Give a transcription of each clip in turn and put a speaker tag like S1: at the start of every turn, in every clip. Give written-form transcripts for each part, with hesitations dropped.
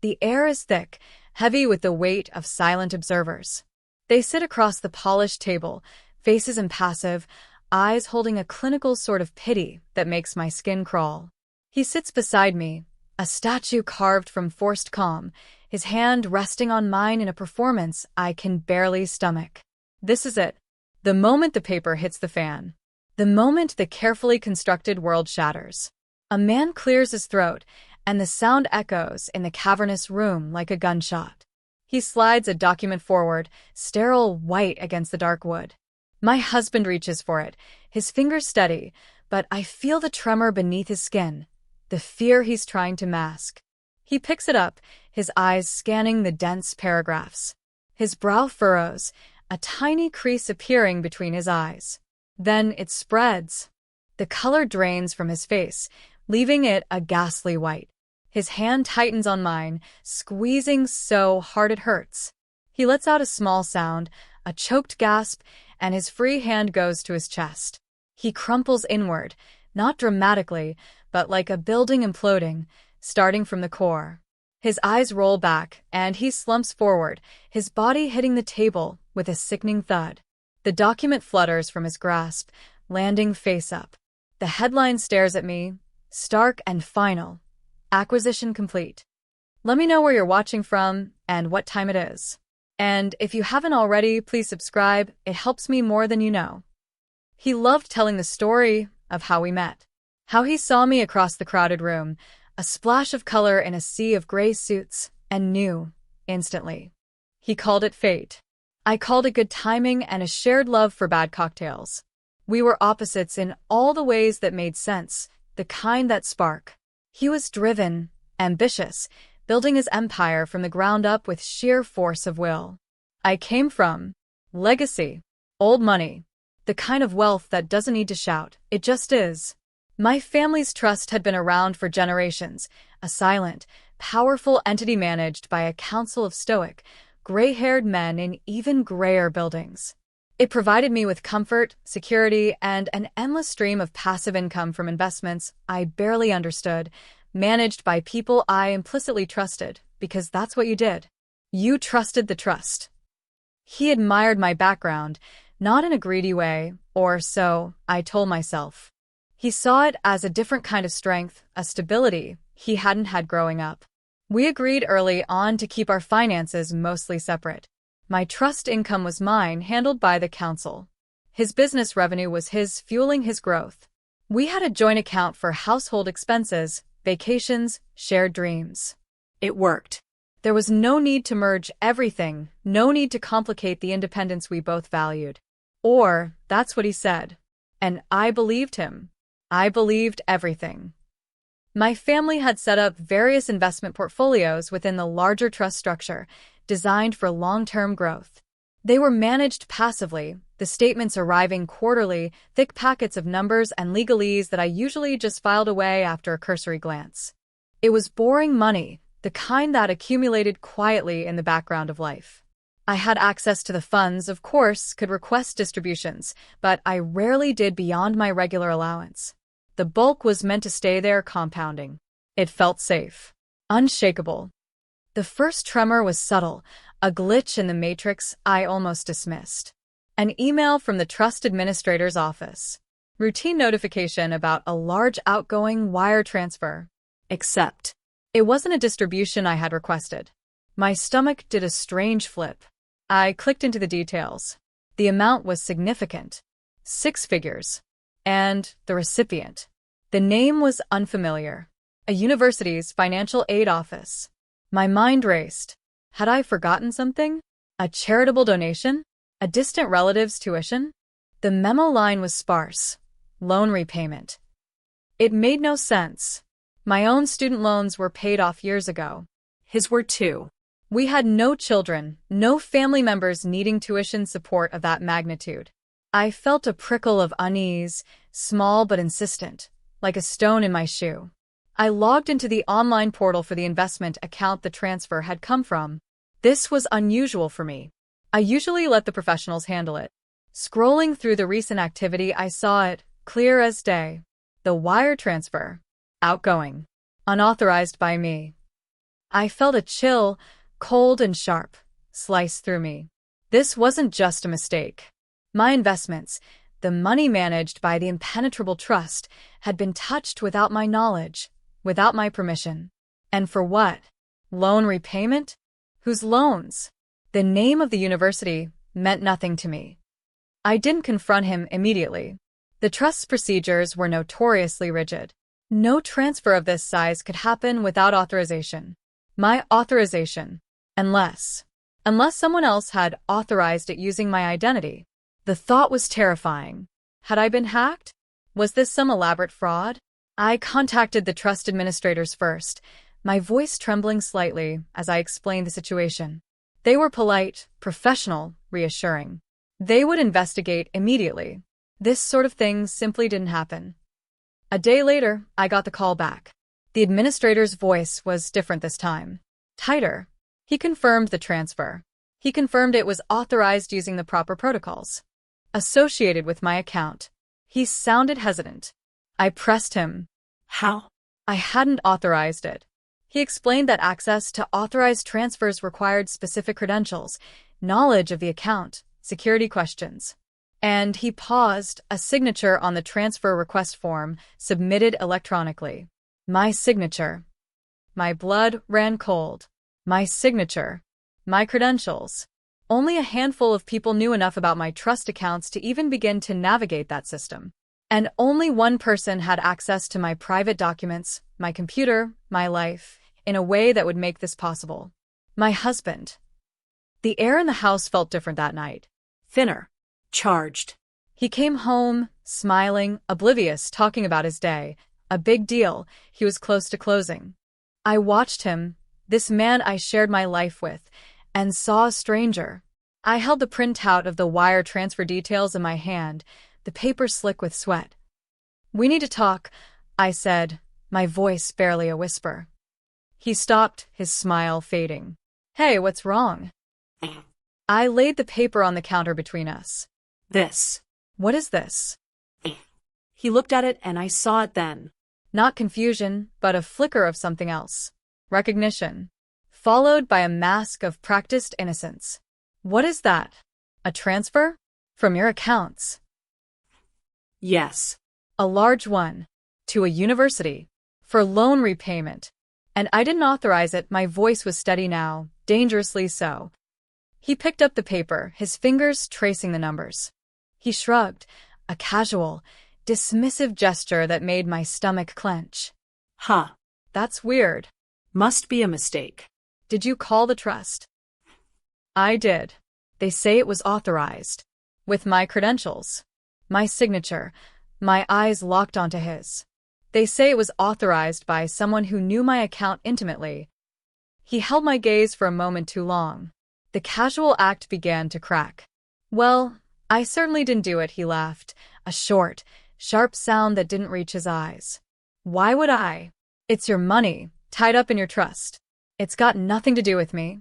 S1: The air is thick, heavy with the weight of silent observers. They sit across the polished table, faces impassive, eyes holding a clinical sort of pity that makes my skin crawl. He sits beside me, a statue carved from forced calm, his hand resting on mine in a performance I can barely stomach. This is it. The moment the paper hits the fan. The moment the carefully constructed world shatters. A man clears his throat, and the sound echoes in the cavernous room like a gunshot. He slides a document forward, sterile white against the dark wood. My husband reaches for it, his fingers steady, but I feel the tremor beneath his skin, the fear he's trying to mask. He picks it up, his eyes scanning the dense paragraphs. His brow furrows, a tiny crease appearing between his eyes. Then it spreads. The color drains from his face, leaving it a ghastly white. His hand tightens on mine, squeezing so hard it hurts. He lets out a small sound, a choked gasp, and his free hand goes to his chest. He crumples inward, not dramatically, but like a building imploding, starting from the core. His eyes roll back, and he slumps forward, his body hitting the table with a sickening thud. The document flutters from his grasp, landing face up. The headline stares at me, stark and final. Acquisition complete. Let me know where you're watching from and what time it is. And if you haven't already, please subscribe. It helps me more than you know. He loved telling the story of how we met. How he saw me across the crowded room, a splash of color in a sea of gray suits, and knew, instantly. He called it fate. I called it good timing and a shared love for bad cocktails. We were opposites in all the ways that made sense, the kind that spark. He was driven, ambitious, building his empire from the ground up with sheer force of will. I came from legacy, old money, the kind of wealth that doesn't need to shout, it just is. My family's trust had been around for generations, a silent, powerful entity managed by a council of stoic, gray-haired men in even grayer buildings. It provided me with comfort, security, and an endless stream of passive income from investments I barely understood, managed by people I implicitly trusted, because that's what you did. You trusted the trust. He admired my background, not in a greedy way, or so I told myself. He saw it as a different kind of strength, a stability he hadn't had growing up. We agreed early on to keep our finances mostly separate. My trust income was mine, handled by the council. His business revenue was his, fueling his growth. We had a joint account for household expenses, vacations, shared dreams. It worked. There was no need to merge everything, no need to complicate the independence we both valued. Or, that's what he said. And I believed him. I believed everything. My family had set up various investment portfolios within the larger trust structure, designed for long-term growth. They were managed passively, the statements arriving quarterly, thick packets of numbers and legalese that I usually just filed away after a cursory glance. It was boring money, the kind that accumulated quietly in the background of life. I had access to the funds, of course, could request distributions, but I rarely did beyond my regular allowance. The bulk was meant to stay there compounding. It felt safe, unshakable. The first tremor was subtle, a glitch in the matrix I almost dismissed. An email from the trust administrator's office. Routine notification about a large outgoing wire transfer. Except, it wasn't a distribution I had requested. My stomach did a strange flip. I clicked into the details. The amount was significant. 6 figures. And the recipient. The name was unfamiliar. A university's financial aid office. My mind raced. Had I forgotten something? A charitable donation? A distant relative's tuition? The memo line was sparse. Loan repayment. It made no sense. My own student loans were paid off years ago. His were too. We had no children, no family members needing tuition support of that magnitude. I felt a prickle of unease, small but insistent, like a stone in my shoe. I logged into the online portal for the investment account the transfer had come from. This was unusual for me. I usually let the professionals handle it. Scrolling through the recent activity, I saw it, clear as day. The wire transfer. Outgoing. Unauthorized by me. I felt a chill, cold and sharp, slice through me. This wasn't just a mistake. My investments, the money managed by the impenetrable trust, had been touched without my knowledge, without my permission. And for what? Loan repayment? Whose loans? The name of the university meant nothing to me. I didn't confront him immediately. The trust's procedures were notoriously rigid. No transfer of this size could happen without authorization. My authorization. Unless someone else had authorized it using my identity. The thought was terrifying. Had I been hacked? Was this some elaborate fraud? I contacted the trust administrators first, my voice trembling slightly as I explained the situation. They were polite, professional, reassuring. They would investigate immediately. This sort of thing simply didn't happen. A day later, I got the call back. The administrator's voice was different this time. Tighter. He confirmed the transfer. He confirmed it was authorized using the proper protocols associated with my account. He sounded hesitant. I pressed him.
S2: How?
S1: I hadn't authorized it. He explained that access to authorized transfers required specific credentials, knowledge of the account, security questions. And he paused, a signature on the transfer request form submitted electronically. My signature. My blood ran cold. My signature. My credentials. Only a handful of people knew enough about my trust accounts to even begin to navigate that system. And only one person had access to my private documents, my computer, my life, in a way that would make this possible. My husband. The air in the house felt different that night.
S2: Thinner. Charged.
S1: He came home, smiling, oblivious, talking about his day. A big deal. He was close to closing. I watched him, this man I shared my life with, and saw a stranger. I held the printout of the wire transfer details in my hand, the paper slick with sweat. We need to talk, I said, my voice barely a whisper. He stopped, his smile fading. Hey, what's wrong? I laid the paper on the counter between us.
S2: This.
S1: What is this?
S2: He looked at it and I saw it then.
S1: Not confusion, but a flicker of something else. Recognition. Followed by a mask of practiced innocence. What is that? A transfer? From your accounts?
S2: Yes.
S1: A large one. To a university. For loan repayment. And I didn't authorize it. My voice was steady now, dangerously so. He picked up the paper, his fingers tracing the numbers. He shrugged, a casual, dismissive gesture that made my stomach clench.
S2: Huh.
S1: That's weird.
S2: Must be a mistake.
S1: Did you call the trust? I did. They say it was authorized. With my credentials. My signature. My eyes locked onto his. They say it was authorized by someone who knew my account intimately. He held my gaze for a moment too long. The casual act began to crack. Well, I certainly didn't do it, he laughed, a short, sharp sound that didn't reach his eyes. Why would I? It's your money, tied up in your trust. It's got nothing to do with me.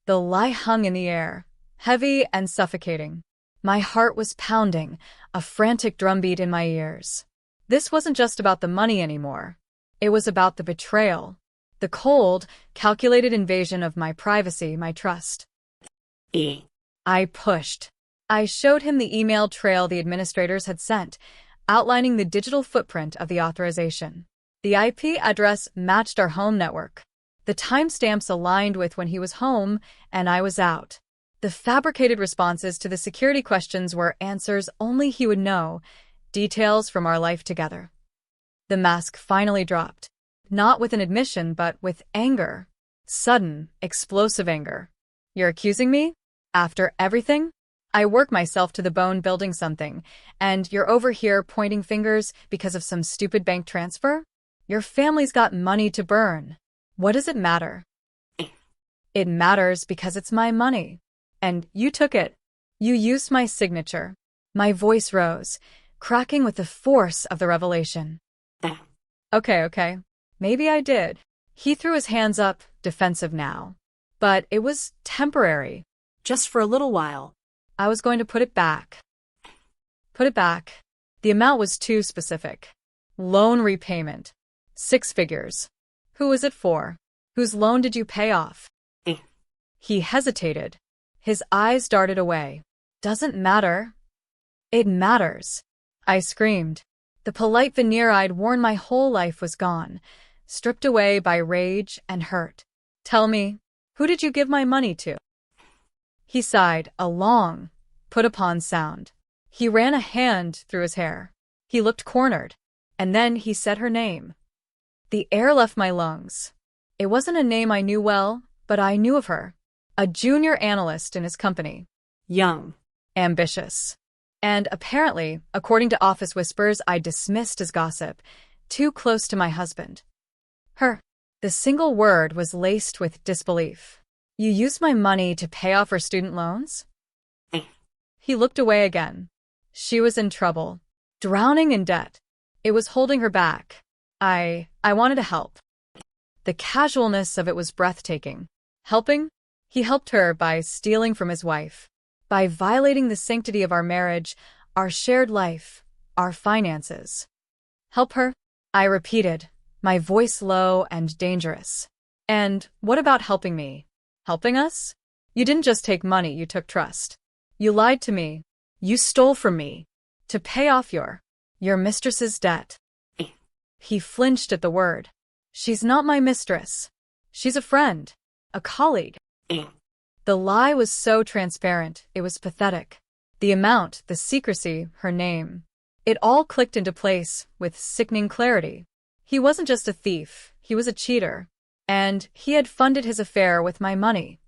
S1: The lie hung in the air, heavy and suffocating. My heart was pounding, a frantic drumbeat in my ears. This wasn't just about the money anymore. It was about the betrayal. The cold, calculated invasion of my privacy, my trust. I pushed. I showed him the email trail the administrators had sent, outlining the digital footprint of the authorization. The IP address matched our home network. The timestamps aligned with when he was home and I was out. The fabricated responses to the security questions were answers only he would know, details from our life together. The mask finally dropped. Not with an admission, but with anger. Sudden, explosive anger. You're accusing me? After everything? I work myself to the bone building something, and you're over here pointing fingers because of some stupid bank transfer? Your family's got money to burn. What does it matter? It matters because it's my money. And you took it. You used my signature. My voice rose, cracking with the force of the revelation. Okay. Maybe I did. He threw his hands up, defensive now. But it was temporary.
S2: Just for a little while.
S1: I was going to put it back. Put it back. The amount was too specific. Loan repayment. 6 figures. Who was it for? Whose loan did you pay off?
S2: Eh.
S1: He hesitated. His eyes darted away. Doesn't matter. It matters. I screamed. The polite veneer I'd worn my whole life was gone, stripped away by rage and hurt. Tell me, who did you give my money to? He sighed, a long, put-upon sound. He ran a hand through his hair. He looked cornered, and then he said her name. The air left my lungs. It wasn't a name I knew well, but I knew of her. A junior analyst in his company.
S2: Young.
S1: Ambitious. And apparently, according to office whispers I dismissed as gossip, too close to my husband. Her. The single word was laced with disbelief. You used my money to pay off her student loans? He looked away again. She was in trouble. Drowning in debt. It was holding her back. I wanted to help. The casualness of it was breathtaking. Helping? He helped her by stealing from his wife. By violating the sanctity of our marriage, our shared life, our finances. Help her? I repeated, my voice low and dangerous. And what about helping me? Helping us? You didn't just take money, you took trust. You lied to me. You stole from me. To pay off your mistress's debt. He flinched at the word. She's not my mistress. She's a friend. A colleague. The lie was so transparent, it was pathetic. The amount, the secrecy, her name. It all clicked into place with sickening clarity. He wasn't just a thief, he was a cheater. And he had funded his affair with my money.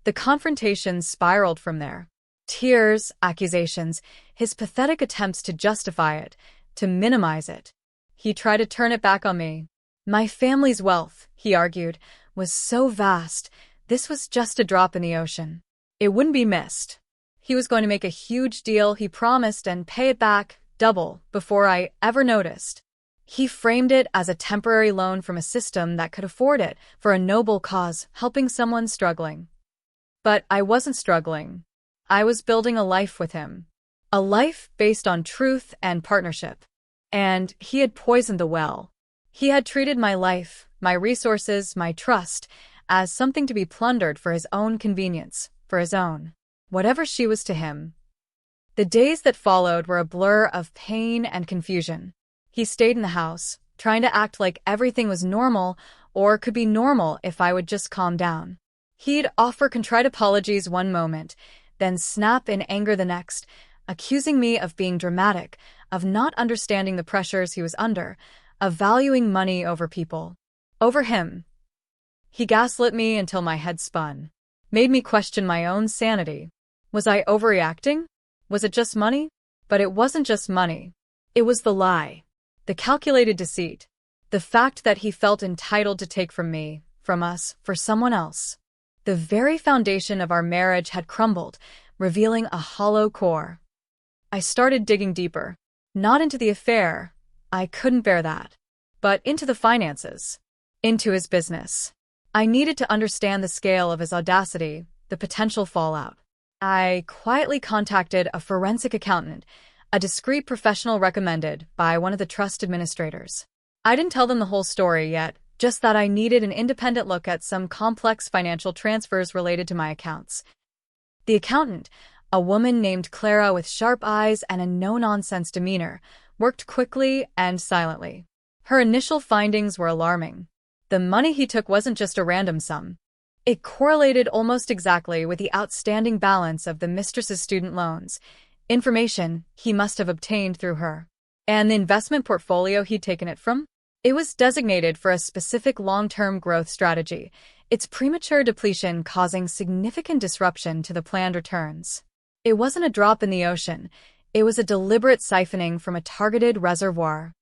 S1: The confrontation spiraled from there. Tears, accusations, his pathetic attempts to justify it, to minimize it. He tried to turn it back on me. My family's wealth, he argued, was so vast, this was just a drop in the ocean. It wouldn't be missed. He was going to make a huge deal, he promised, and pay it back, double, before I ever noticed. He framed it as a temporary loan from a system that could afford it, for a noble cause, helping someone struggling. But I wasn't struggling. I was building a life with him. A life based on truth and partnership. And he had poisoned the well. He had treated my life, my resources, my trust, as something to be plundered for his own convenience, for his own. Whatever she was to him. The days that followed were a blur of pain and confusion. He stayed in the house, trying to act like everything was normal, or could be normal if I would just calm down. He'd offer contrite apologies one moment, then snap in anger the next, accusing me of being dramatic, of not understanding the pressures he was under, of valuing money over people. Over him. He gaslit me until my head spun. Made me question my own sanity. Was I overreacting? Was it just money? But it wasn't just money. It was the lie. The calculated deceit. The fact that he felt entitled to take from me, from us, for someone else. The very foundation of our marriage had crumbled, revealing a hollow core. I started digging deeper. Not into the affair. I couldn't bear that. But into the finances. Into his business. I needed to understand the scale of his audacity, the potential fallout. I quietly contacted a forensic accountant, a discreet professional recommended by one of the trust administrators. I didn't tell them the whole story yet, just that I needed an independent look at some complex financial transfers related to my accounts. The accountant, a woman named Clara with sharp eyes and a no-nonsense demeanor, worked quickly and silently. Her initial findings were alarming. The money he took wasn't just a random sum. It correlated almost exactly with the outstanding balance of the mistress's student loans, information he must have obtained through her. And the investment portfolio he'd taken it from? It was designated for a specific long-term growth strategy, its premature depletion causing significant disruption to the planned returns. It wasn't a drop in the ocean, it was a deliberate siphoning from a targeted reservoir.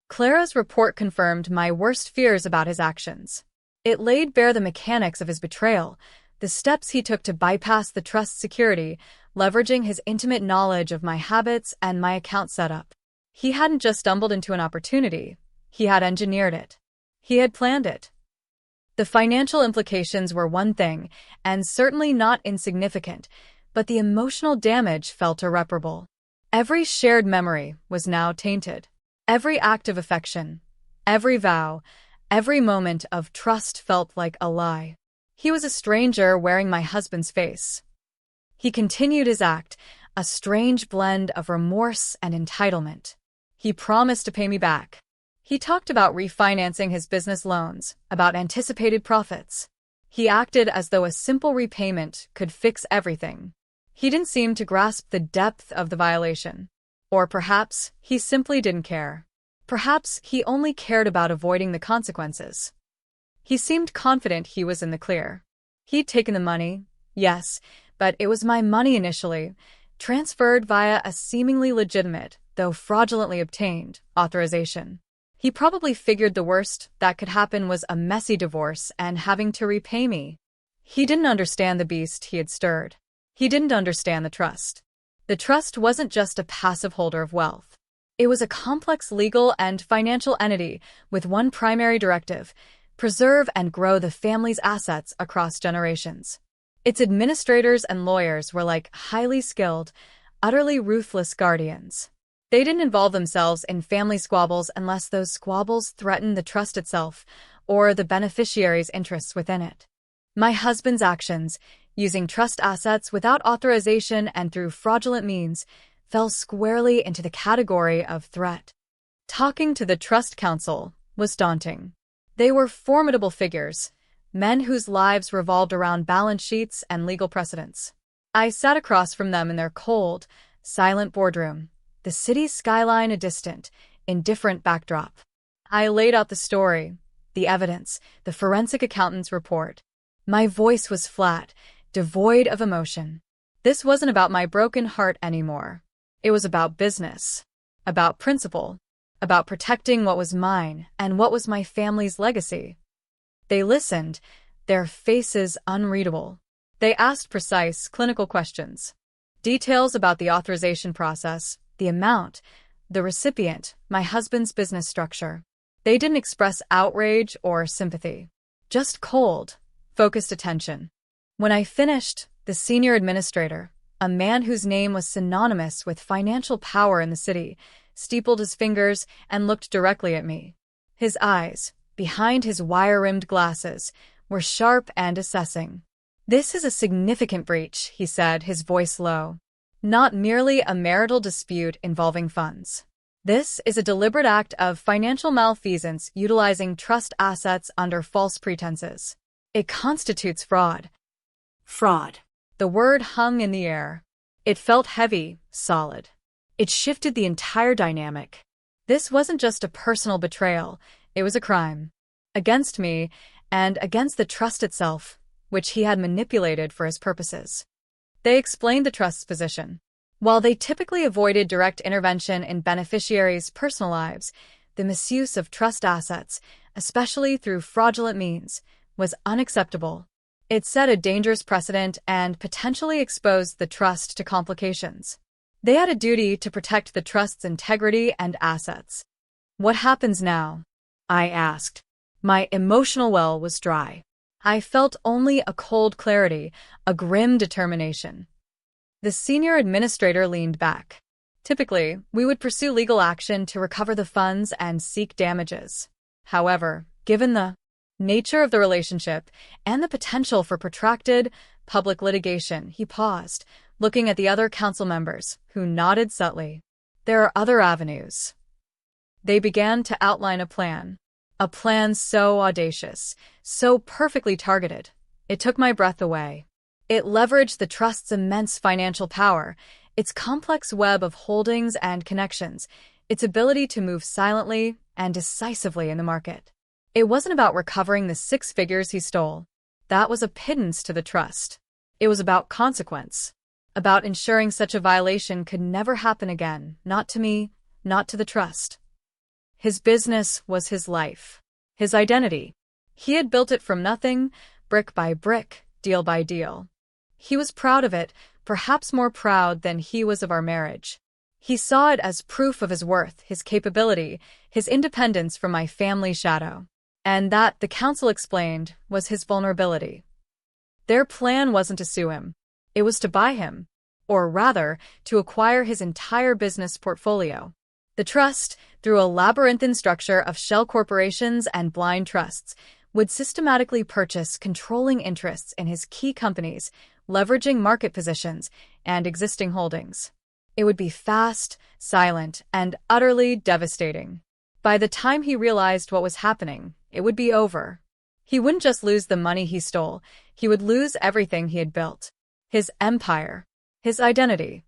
S1: Clara's report confirmed my worst fears about his actions. It laid bare the mechanics of his betrayal, the steps he took to bypass the trust security, leveraging his intimate knowledge of my habits and my account setup. He hadn't just stumbled into an opportunity, he had engineered it. He had planned it. The financial implications were one thing, and certainly not insignificant, but the emotional damage felt irreparable. Every shared memory was now tainted. Every act of affection, every vow, Every moment of trust felt like a lie. He was a stranger wearing my husband's face. He continued his act, a strange blend of remorse and entitlement. He promised to pay me back. He talked about refinancing his business loans, about anticipated profits. He acted as though a simple repayment could fix everything. He didn't seem to grasp the depth of the violation. Or perhaps he simply didn't care. Perhaps he only cared about avoiding the consequences. He seemed confident he was in the clear. He'd taken the money, yes, but it was my money initially, transferred via a seemingly legitimate, though fraudulently obtained, authorization. He probably figured the worst that could happen was a messy divorce and having to repay me. He didn't understand the beast he had stirred. He didn't understand the trust. The trust wasn't just a passive holder of wealth. It was a complex legal and financial entity with one primary directive: preserve and grow the family's assets across generations. Its administrators and lawyers were like highly skilled, utterly ruthless guardians. They didn't involve themselves in family squabbles unless those squabbles threatened the trust itself or the beneficiary's interests within it. My husband's actions, using trust assets without authorization and through fraudulent means, fell squarely into the category of threat. Talking to the Trust Council was daunting. They were formidable figures, men whose lives revolved around balance sheets and legal precedents. I sat across from them in their cold, silent boardroom, the city's skyline a distant, indifferent backdrop. I laid out the story, the evidence, the forensic accountant's report. My voice was flat, devoid of emotion. This wasn't about my broken heart anymore. It was about business, about principle, about protecting what was mine and what was my family's legacy. They listened, their faces unreadable. They asked precise, clinical questions. Details about the authorization process, the amount, the recipient, my husband's business structure. They didn't express outrage or sympathy. Just cold, focused attention. When I finished, the senior administrator, a man whose name was synonymous with financial power in the city, steepled his fingers and looked directly at me. His eyes, behind his wire-rimmed glasses, were sharp and assessing. "This is a significant breach," he said, his voice low. "Not merely a marital dispute involving funds. This is a deliberate act of financial malfeasance utilizing trust assets under false pretenses. It constitutes fraud."
S2: Fraud.
S1: The word hung in the air. It felt heavy, solid. It shifted the entire dynamic. This wasn't just a personal betrayal, it was a crime. Against me, and against the trust itself, which he had manipulated for his purposes. They explained the trust's position. While they typically avoided direct intervention in beneficiaries' personal lives, the misuse of trust assets, especially through fraudulent means, was unacceptable. It set a dangerous precedent and potentially exposed the trust to complications. They had a duty to protect the trust's integrity and assets. "What happens now?" I asked. My emotional well was dry. I felt only a cold clarity, a grim determination. The senior administrator leaned back. "Typically, we would pursue legal action to recover the funds and seek damages. However, given the nature of the relationship and the potential for protracted, public litigation," he paused, looking at the other council members, who nodded subtly. "There are other avenues." They began to outline a plan so audacious, so perfectly targeted. It took my breath away. It leveraged the trust's immense financial power, its complex web of holdings and connections, its ability to move silently and decisively in the market. It wasn't about recovering the 6 figures he stole. That was a pittance to the trust. It was about consequence, about ensuring such a violation could never happen again, not to me, not to the trust. His business was his life, his identity. He had built it from nothing, brick by brick, deal by deal. He was proud of it, perhaps more proud than he was of our marriage. He saw it as proof of his worth, his capability, his independence from my family shadow. And that, the council explained, was his vulnerability. Their plan wasn't to sue him. It was to buy him, or rather, to acquire his entire business portfolio. The trust, through a labyrinthine structure of shell corporations and blind trusts, would systematically purchase controlling interests in his key companies, leveraging market positions and existing holdings. It would be fast, silent, and utterly devastating. By the time he realized what was happening, it would be over. He wouldn't just lose the money he stole, he would lose everything he had built. His empire, his identity.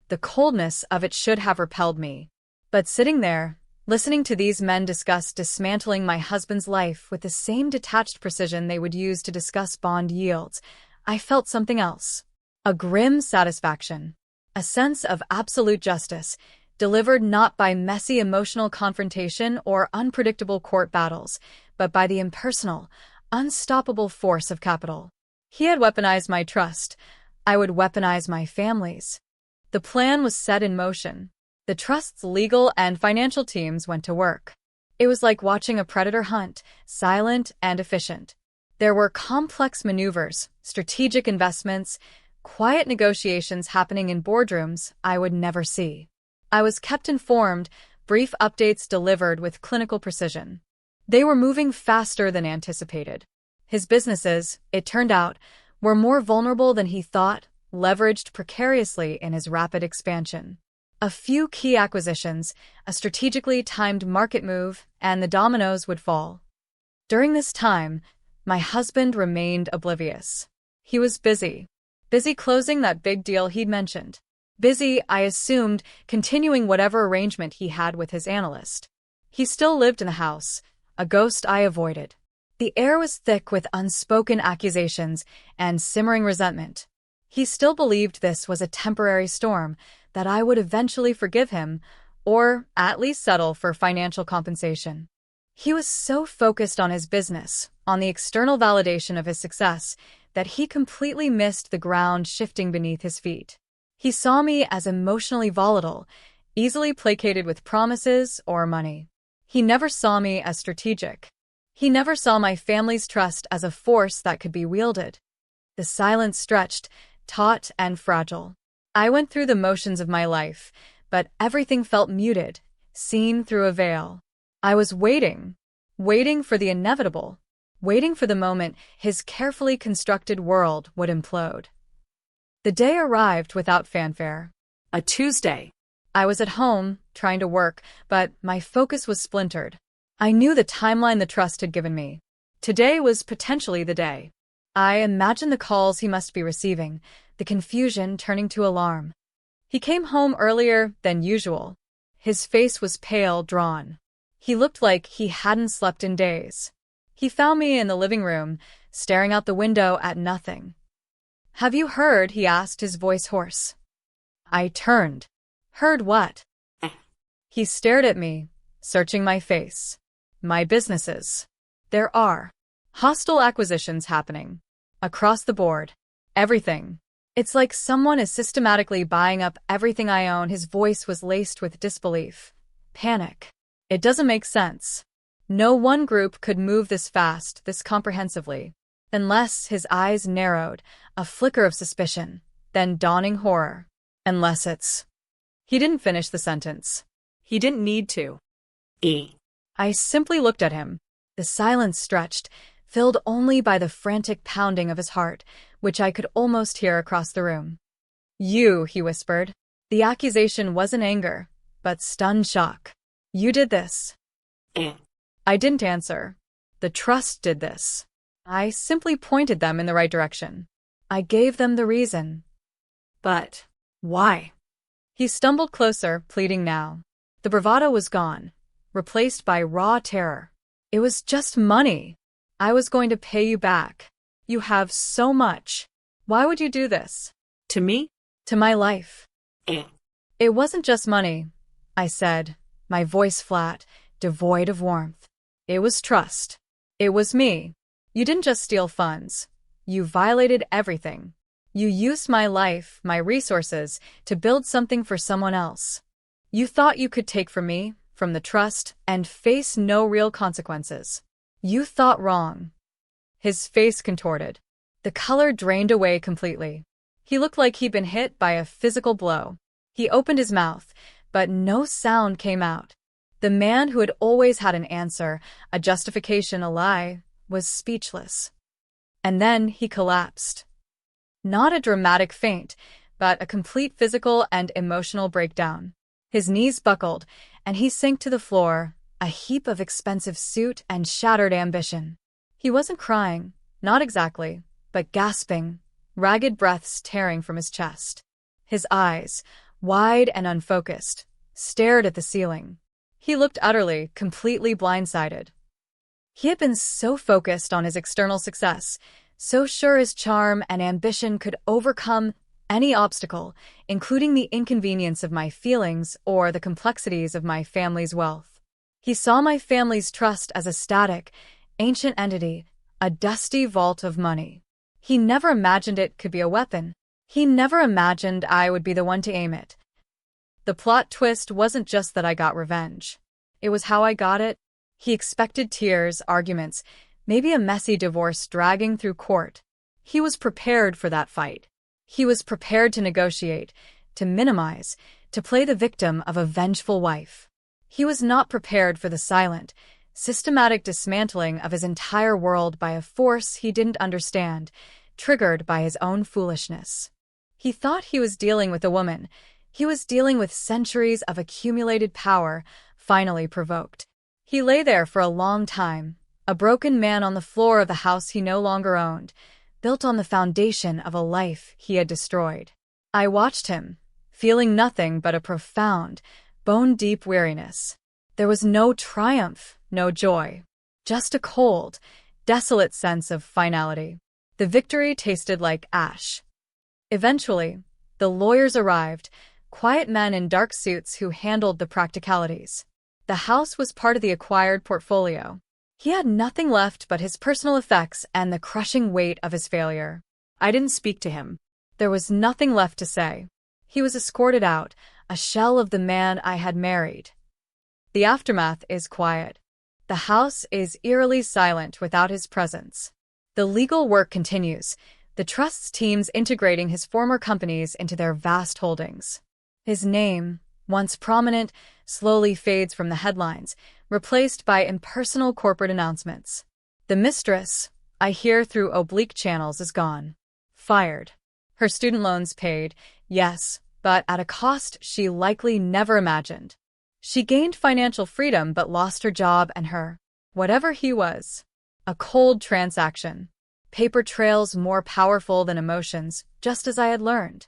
S1: The coldness of it should have repelled me. But sitting there, listening to these men discuss dismantling my husband's life with the same detached precision they would use to discuss bond yields, I felt something else. A grim satisfaction. A sense of absolute justice, delivered not by messy emotional confrontation or unpredictable court battles, but by the impersonal, unstoppable force of capital. He had weaponized my trust. I would weaponize my family's. The plan was set in motion. The trust's legal and financial teams went to work. It was like watching a predator hunt, silent and efficient. There were complex maneuvers, strategic investments, quiet negotiations happening in boardrooms I would never see. I was kept informed, brief updates delivered with clinical precision. They were moving faster than anticipated. His businesses, it turned out, were more vulnerable than he thought, leveraged precariously in his rapid expansion. A few key acquisitions, a strategically timed market move, and the dominoes would fall. During this time, my husband remained oblivious. He was busy closing that big deal he'd mentioned. Busy, I assumed, continuing whatever arrangement he had with his analyst. He still lived in the house, a ghost I avoided. The air was thick with unspoken accusations and simmering resentment. He still believed this was a temporary storm, that I would eventually forgive him, or at least settle for financial compensation. He was so focused on his business, on the external validation of his success, that he completely missed the ground shifting beneath his feet. He saw me as emotionally volatile, easily placated with promises or money. He never saw me as strategic. He never saw my family's trust as a force that could be wielded. The silence stretched, taut and fragile. I went through the motions of my life, but everything felt muted, seen through a veil. I was waiting for the inevitable, waiting for the moment his carefully constructed world would implode. The day arrived without fanfare.
S2: A Tuesday.
S1: I was at home, trying to work, but my focus was splintered. I knew the timeline the trust had given me. Today was potentially the day. I imagined the calls he must be receiving, the confusion turning to alarm. He came home earlier than usual. His face was pale, drawn. He looked like he hadn't slept in days. He found me in the living room, staring out the window at nothing. "Have you heard?" he asked, his voice hoarse. I turned. "Heard what?" He stared at me, searching my face. "My businesses. There are hostile acquisitions happening. Across the board. Everything. It's like someone is systematically buying up everything I own." His voice was laced with disbelief. Panic. "It doesn't make sense. No one group could move this fast, this comprehensively. Unless," his eyes narrowed, a flicker of suspicion, then dawning horror. "Unless it's..." He didn't finish the sentence.
S2: He didn't need to.
S1: I simply looked at him. The silence stretched, filled only by the frantic pounding of his heart, which I could almost hear across the room. "You," he whispered. The accusation wasn't anger, but stunned shock. "You did this." I didn't answer. "The trust did this." I simply pointed them in the right direction. I gave them the reason. "But why?" He stumbled closer, pleading now. The bravado was gone, replaced by raw terror. "It was just money. I was going to pay you back. You have so much. Why would you do this?"
S2: To me?
S1: "To my life." "It wasn't just money," I said, my voice flat, devoid of warmth. "It was trust. It was me. You didn't just steal funds. You violated everything. You used my life, my resources, to build something for someone else. You thought you could take from me, from the trust, and face no real consequences. You thought wrong." His face contorted. The color drained away completely. He looked like he'd been hit by a physical blow. He opened his mouth, but no sound came out. The man who had always had an answer, a justification, a lie, was speechless. And then he collapsed. Not a dramatic faint, but a complete physical and emotional breakdown. His knees buckled, and he sank to the floor, a heap of expensive suit and shattered ambition. He wasn't crying, not exactly, but gasping, ragged breaths tearing from his chest. His eyes, wide and unfocused, stared at the ceiling. He looked utterly, completely blindsided. He had been so focused on his external success, so sure his charm and ambition could overcome any obstacle, including the inconvenience of my feelings or the complexities of my family's wealth. He saw my family's trust as a static, ancient entity, a dusty vault of money. He never imagined it could be a weapon. He never imagined I would be the one to aim it. The plot twist wasn't just that I got revenge. It was how I got it. He expected tears, arguments, maybe a messy divorce dragging through court. He was prepared for that fight. He was prepared to negotiate, to minimize, to play the victim of a vengeful wife. He was not prepared for the silent, systematic dismantling of his entire world by a force he didn't understand, triggered by his own foolishness. He thought he was dealing with a woman. He was dealing with centuries of accumulated power, finally provoked. He lay there for a long time, a broken man on the floor of the house he no longer owned, built on the foundation of a life he had destroyed. I watched him, feeling nothing but a profound, bone-deep weariness. There was no triumph, no joy, just a cold, desolate sense of finality. The victory tasted like ash. Eventually, the lawyers arrived, quiet men in dark suits who handled the practicalities. The house was part of the acquired portfolio. He had nothing left but his personal effects and the crushing weight of his failure.
S2: I didn't speak to him.
S1: There was nothing left to say. He was escorted out, a shell of the man I had married. The aftermath is quiet. The house is eerily silent without his presence. The legal work continues, the trust's teams integrating his former companies into their vast holdings. His name, once prominent, slowly fades from the headlines, replaced by impersonal corporate announcements. The Mistress, I hear through oblique channels, is gone. Fired. Her student loans paid, yes, but at a cost she likely never imagined. She gained financial freedom but lost her job and her, whatever he was. A cold transaction. Paper trails more powerful than emotions, just as I had learned.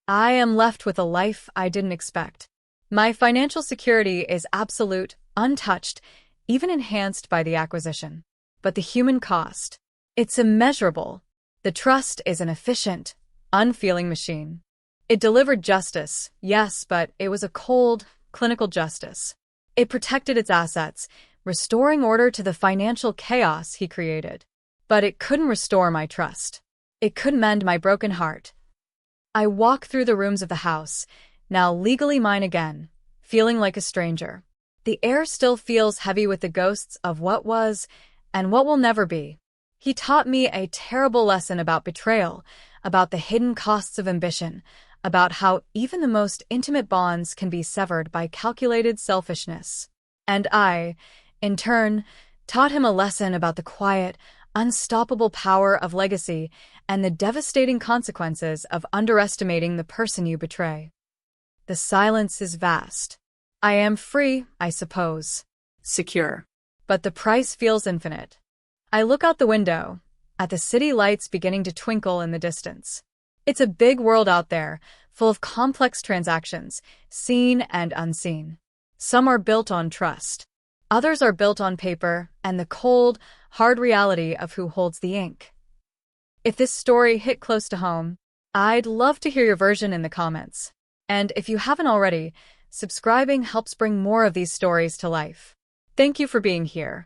S1: I am left with a life I didn't expect. My financial security is absolute, untouched, even enhanced by the acquisition. But the human cost, it's immeasurable. The trust is an efficient, unfeeling machine. It delivered justice, yes, but it was a cold, clinical justice. It protected its assets, restoring order to the financial chaos he created. But it couldn't restore my trust. It couldn't mend my broken heart. I walk through the rooms of the house, now legally mine again, feeling like a stranger. The air still feels heavy with the ghosts of what was and what will never be. He taught me a terrible lesson about betrayal, about the hidden costs of ambition, about how even the most intimate bonds can be severed by calculated selfishness. And I, in turn, taught him a lesson about the quiet, unstoppable power of legacy and the devastating consequences of underestimating the person you betray. The silence is vast. I am free, I suppose.
S2: Secure.
S1: But the price feels infinite. I look out the window, at the city lights beginning to twinkle in the distance. It's a big world out there, full of complex transactions, seen and unseen. Some are built on trust. Others are built on paper and the cold, hard reality of who holds the ink. If this story hit close to home, I'd love to hear your version in the comments. And if you haven't already, subscribing helps bring more of these stories to life. Thank you for being here.